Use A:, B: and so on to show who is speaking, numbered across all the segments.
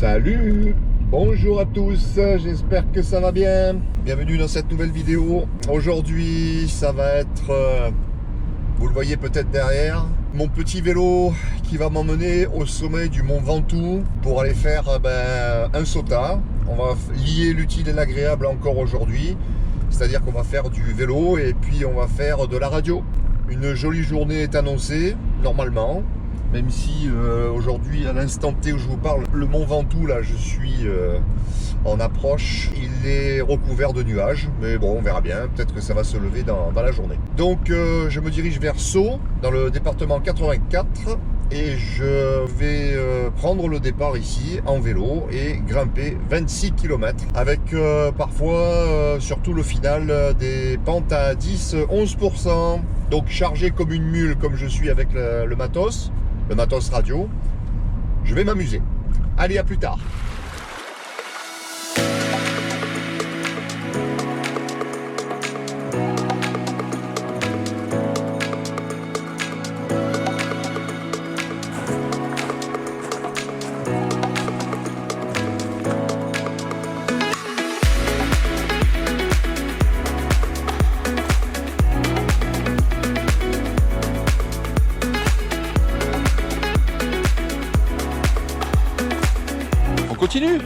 A: Salut, bonjour à tous, j'espère que ça va bien. Bienvenue dans cette nouvelle vidéo. Aujourd'hui, ça va être, vous le voyez peut-être derrière, mon petit vélo qui va m'emmener au sommet du Mont Ventoux pour aller faire un sauta. On va lier l'utile et l'agréable encore aujourd'hui. C'est-à-dire qu'on va faire du vélo et puis on va faire de la radio. Une jolie journée est annoncée, normalement. Même si aujourd'hui, à l'instant T où je vous parle, le Mont Ventoux, là, je suis en approche. Il est recouvert de nuages, mais bon, on verra bien. Peut-être que ça va se lever dans la journée. Donc, je me dirige vers Sceaux, dans le département 84. Et je vais prendre le départ ici, en vélo, et grimper 26 km. Avec parfois, surtout le final, des pentes à 10-11%. Donc, chargé comme une mule, comme je suis avec le matos radio, je vais m'amuser. Allez, à plus tard. Continue.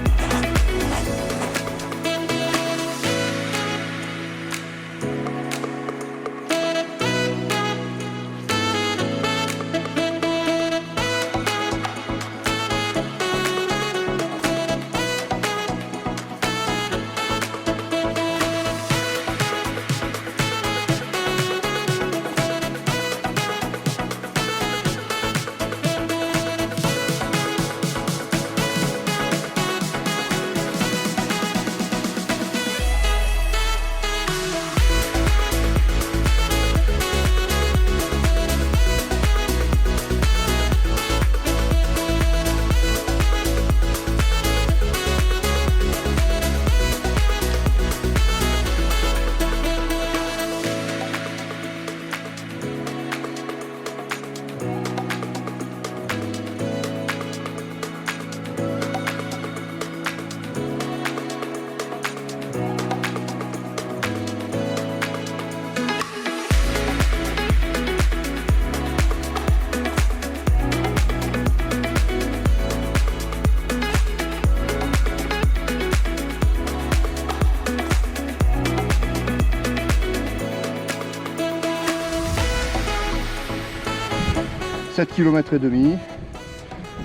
A: « 7 km et demi,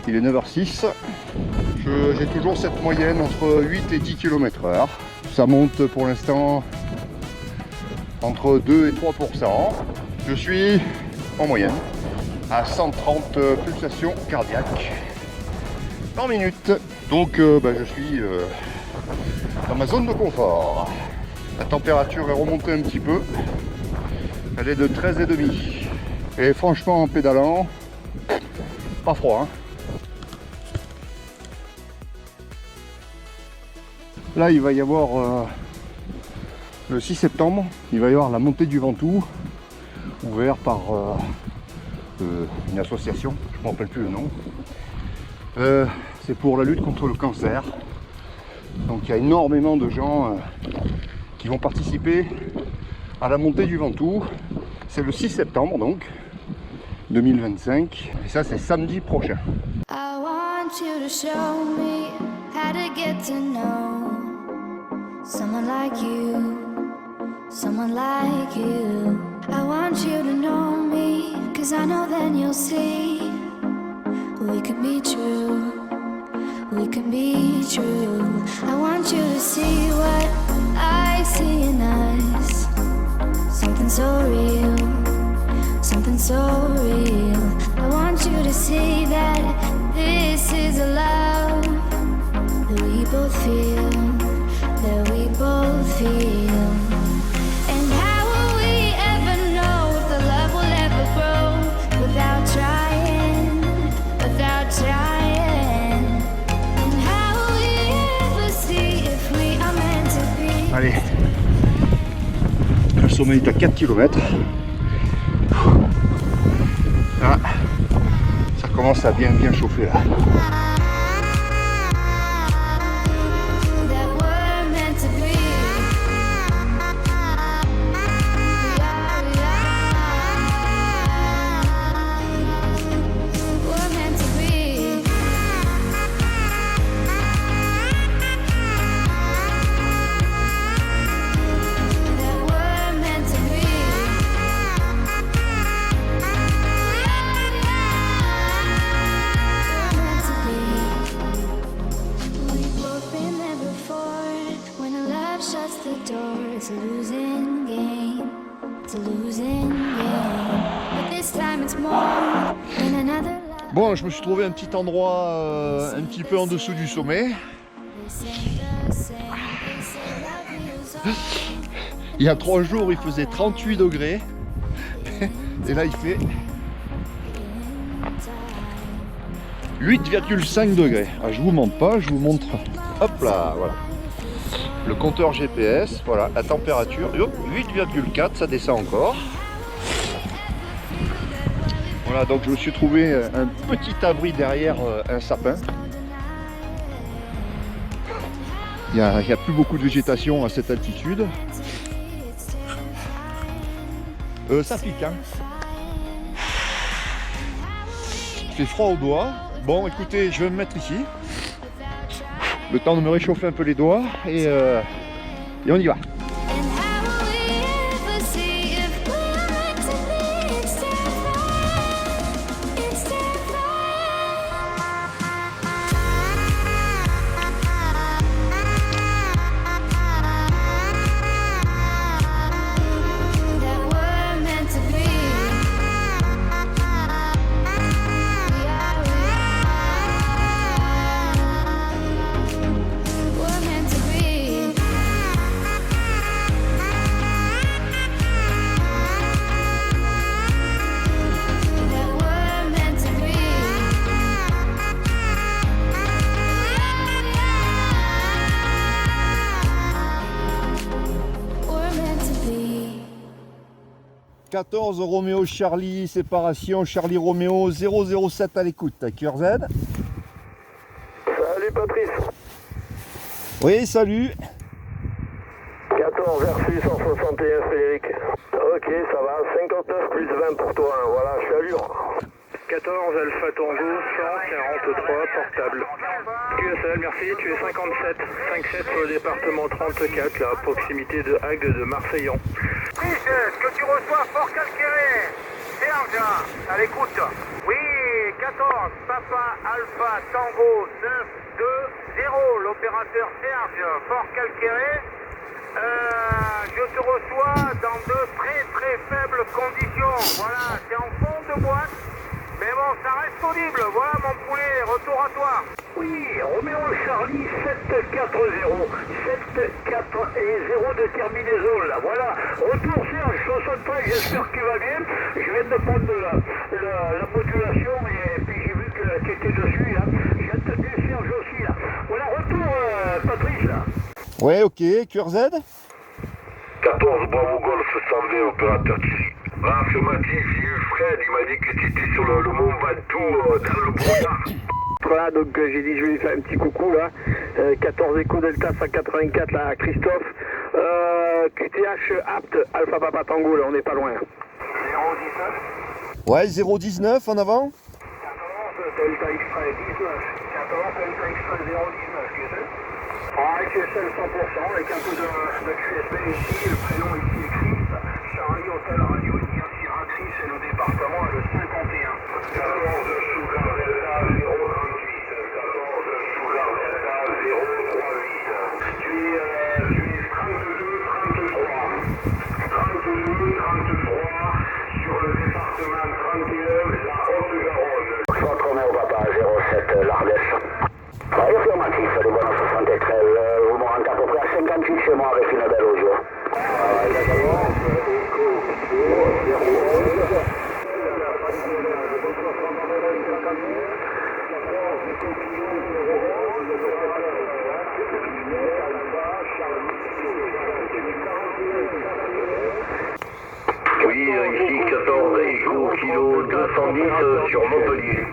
A: il est 9h06, j'ai toujours cette moyenne entre 8 et 10 km/h. Ça monte pour l'instant entre 2 et 3%. Je suis en moyenne à 130 pulsations cardiaques par minute. Donc je suis dans ma zone de confort. La température est remontée un petit peu, elle est de 13,5. Et franchement, en pédalant, pas froid, hein. Là, il va y avoir le 6 septembre, il va y avoir la montée du Ventoux, ouvert par une association, je ne me rappelle plus le nom. C'est pour la lutte contre le cancer. Donc il y a énormément de gens qui vont participer à la montée du Ventoux. C'est le 6 septembre donc 2025 et ça c'est samedi prochain. I want you to show me how to get to know someone like you, someone like you. I want you to know me, cause I know then you'll see we could be true, we can be true. I want you to see what I see in us, something so real, something so real. I want you to see that this is a love that we both feel, that we both feel. And how will we ever know if the love will ever grow without trying, without trying? And how will we ever see if we are meant to be? Allez, le sommet est à 4 km. Ah, ça commence à bien chauffer là. Bon, je me suis trouvé un petit endroit un petit peu en dessous du sommet. Il y a 3 jours, il faisait 38 degrés. Et là, il fait 8,5 degrés. Ah, je vous montre pas, je vous montre. Hop là, voilà. Le compteur GPS, voilà, la température, 8,4, ça descend encore. Voilà, donc je me suis trouvé un petit abri derrière un sapin. Il n'y a plus beaucoup de végétation à cette altitude. Ça pique, hein. Il fait froid aux doigts. Bon, écoutez, je vais me mettre ici. Le temps de me réchauffer un peu les doigts et on y va. « 14 Roméo Charlie, séparation Charlie Roméo 007 à l'écoute, Cœur Z. »
B: Salut Patrice.
A: Oui, salut.
B: 14 versus 161 Frédéric. Ok, ça va, 59 plus 20 pour toi, hein. Voilà, je suis à Lure. 14 Alpha Tango 143 portable. QSL, merci, tu es 57. 57 sur le département 34, là, à proximité de Agde de Marseillan.
C: Est-ce que tu reçois Fort Calquéré? Serge, à l'écoute. Oui, 14, Papa Alpha Tango 920, l'opérateur Serge, Fort Calquéré. Je te reçois dans de très faibles conditions. Voilà, c'est en fond de boîte. Mais bon, ça reste audible. Voilà mon poulet, retour à toi.
B: Oui, Roméo Charlie 740. 7-4 et 0 de terminaison, là, voilà. Retour Serge, 65, j'espère que tu vas bien. Je viens de prendre la modulation et puis j'ai vu que tu étais dessus, là. J'ai entendu Serge aussi, là. Voilà, retour Patrice, là.
A: Ouais, ok, Cœur Z.
B: 14 Bravo Golf 120, opérateur Thierry. Ah, ce matin, j'ai eu Fred, il m'a dit que tu étais sur le Mont Ventoux, dans le brouillard. Voilà, donc j'ai dit je vais lui faire un petit coucou là. 14 Echo Delta 184 là, à Christophe. QTH apte, Alpha Papa Tango, là, on n'est pas loin. 019.
A: Ouais, 019 en avant.
B: 14 Delta Extra 19. 14 Delta Extra 019, QSL. Ah, QSL 100%, avec un peu de QSB ici, le prénom ici est Chris. Charlie Hôtel Radio India Sierra Chris, c'est le département le 51. 14 Sugar Delta 038. 14 Sugar Delta 038. Tu es 32, 33 sur le département 31, la Haute-Garonne. Centre Roméo Papa 07 l'Ardèche. Affirmatif, de bonne 73, vous me rentrez à peu près à 58 chez moi avec une belle audio. Oui, ici 14 Echo Kilo 210 sur Montpellier.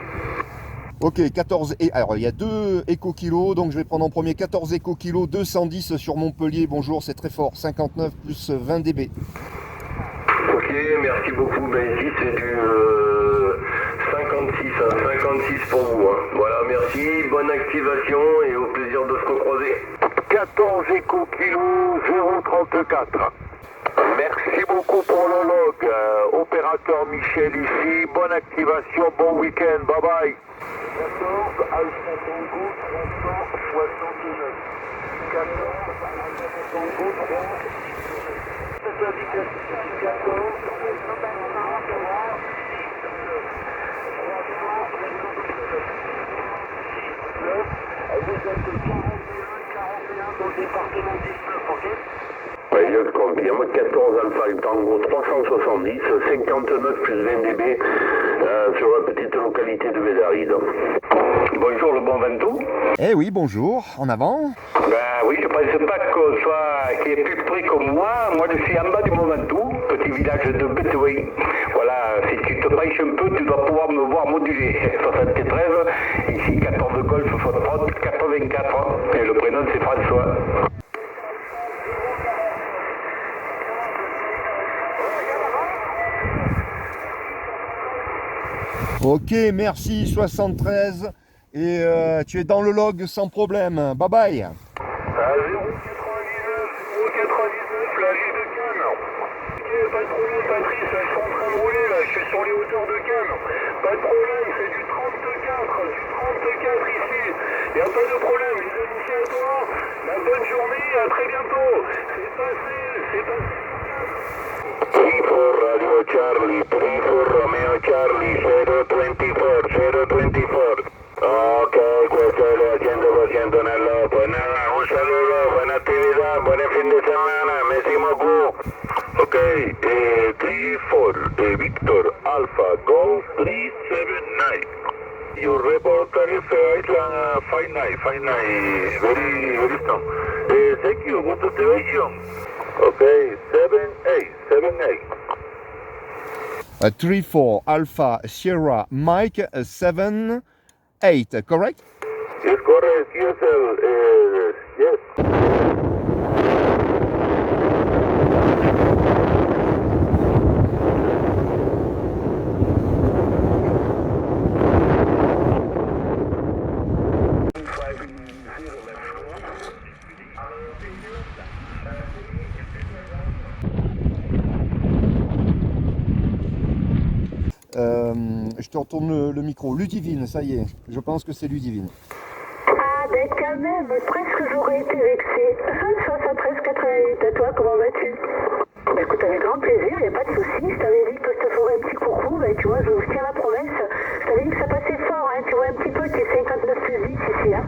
A: Ok, 14 et alors il y a 2 éco kilos, donc je vais prendre en premier 14 éco kilos 210 sur Montpellier. Bonjour, c'est très fort, 59 plus 20 dB.
B: Ok, merci beaucoup. Ben ici c'est du 56 pour vous. Hein. Voilà, merci, bonne activation et au plaisir de se recroiser. 14 éco kilos 034. Merci beaucoup pour le log. Opérateur Michel ici, bonne activation, bon week-end, bye bye. 14 Alpha Tango 369. 14 Alpha Tango 369. Cette indication 14 369.
C: Vous êtes 41 dans le département 19, ok?
B: Oui, je confirme, 14 Alpha Tango 370, 59 plus 20 dB sur la petite localité de Bédaride. Bonjour le bon Ventoux.
A: Eh oui, bonjour, en avant.
B: Ben oui, je pense pas qu'on soit qui est plus près que moi. Moi, je suis en bas du Mont Ventoux, petit village de Béthouin. Voilà, si tu te penches un peu, tu dois pouvoir me voir moduler. 73, ici 14 Golf Foxtrot 84, et le prénom c'est François.
A: Ok, merci 73. Et tu es dans le log sans problème. Bye bye.
C: À 0,99, la ligne de Cannes. Ok, pas de problème, Patrice, je suis en train de rouler là, je suis sur les hauteurs de Cannes. Pas de problème, c'est du 34 ici. Y a pas de problème, les amis à toi. La bonne journée, à très bientôt. C'est passé.
B: 34 Radio Charlie, 34 Romeo Charlie, 024. Ok, questo è il 100% nel pues nada, un saludo, buena actividad, buen fin de semana, Mesimo Q. Ok, 34, Victor Alpha, Golf 379. Your report tariff Island 59, very strong. Thank you, good activation. Ok, 78.
A: 3-4 Alpha Sierra Mike 7-8, correct?
B: Yes, correct, yes, yes.
A: Je te retourne le micro. Ludivine, ça y est, je pense que c'est Ludivine.
D: Ah ben quand même, presque j'aurais été vexée. 73-88, à toi, comment vas-tu? Bah écoute, avec grand plaisir, y a pas de souci. Je t'avais dit que je te ferais un petit coucou, bah tu vois, je tiens la promesse. Je t'avais dit que ça passait fort, hein, tu vois un petit peu tes 59 plus 10 ici, hein.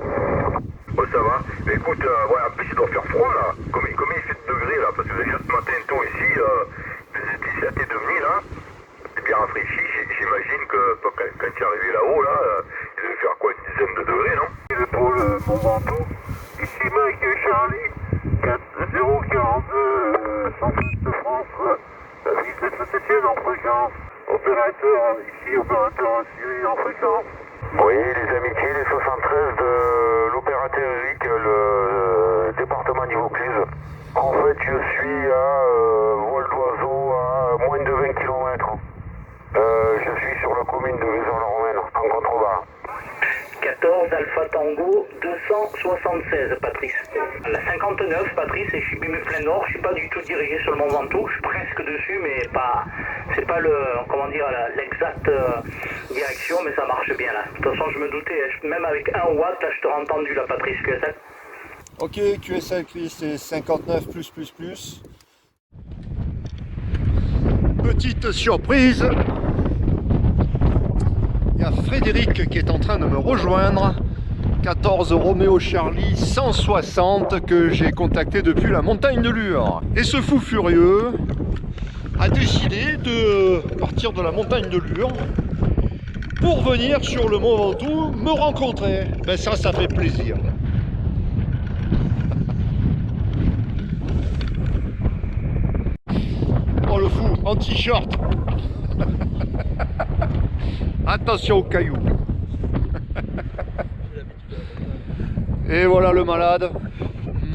B: Oh, ça va. Mais écoute, ouais, en plus il doit faire froid là. Combien il fait de degrés là? Parce que déjà ce matin tôt ici, il faisait 17 et demi là. C'est bien rafraîchi. J'imagine que quand tu es arrivé là-haut là, il devait faire quoi, une dizaine de degrés, non?
C: Pour le Mont Ventoux, ici Mike et Charlie, 4042, centre de France, la ville de Saint-Etienne en fréquence, opérateur ici, opérateur Syrie en fréquence.
B: Oui, les amitiés, les 73 de l'opérateur Eric, le département d'Ivaucluse. En fait, je suis à vol d'oiseau à moins de 20 km. Je suis sur la commune de Vaison-la-Romaine, en contrebas.
E: 14 Alpha Tango 276, Patrice. La 59, Patrice, et je suis mis plein nord. Je suis pas du tout dirigé sur le Mont Ventoux. Je suis presque dessus, mais pas. C'est pas le, comment dire, l'exacte direction, mais ça marche bien là. De toute façon, je me doutais, même avec 1 watt, là, je t'aurais entendu la Patrice QSL.
A: Ok, QSL, c'est 59 plus. Petite surprise. Il y a Frédéric qui est en train de me rejoindre. 14 Romeo Charlie 160 que j'ai contacté depuis la montagne de Lure. Et ce fou furieux a décidé de partir de la montagne de Lure pour venir sur le Mont Ventoux me rencontrer. Ben ça fait plaisir. Oh le fou, en t-shirt. Attention aux cailloux. Et voilà le malade.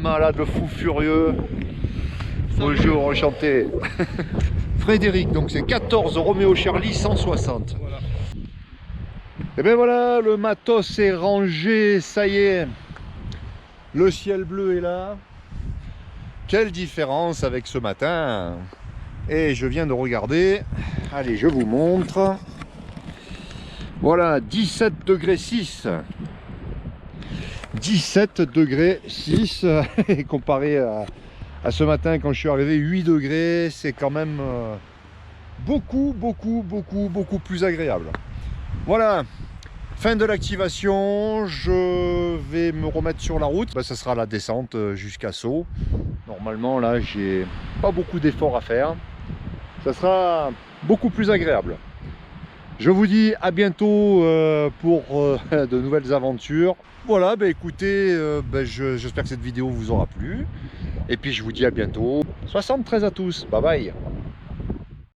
A: Malade fou furieux. Bonjour, enchanté. Frédéric, donc c'est 14 Romeo Charlie 160. Voilà. Et bien voilà, le matos est rangé, ça y est. Le ciel bleu est là. Quelle différence avec ce matin. Et je viens de regarder. Allez, je vous montre. Voilà, 17 degrés 6. 17 degrés 6. Et comparé à ce matin quand je suis arrivé, 8 degrés, c'est quand même beaucoup plus agréable. Voilà, fin de l'activation. Je vais vais me remettre sur la route, ça sera la descente jusqu'à Sceaux. Normalement là j'ai pas beaucoup d'efforts à faire. Ça sera beaucoup plus agréable. Je vous dis à bientôt pour de nouvelles aventures. Voilà, écoutez, j'espère que cette vidéo vous aura plu. Et puis je vous dis à bientôt. 73 à tous, bye bye.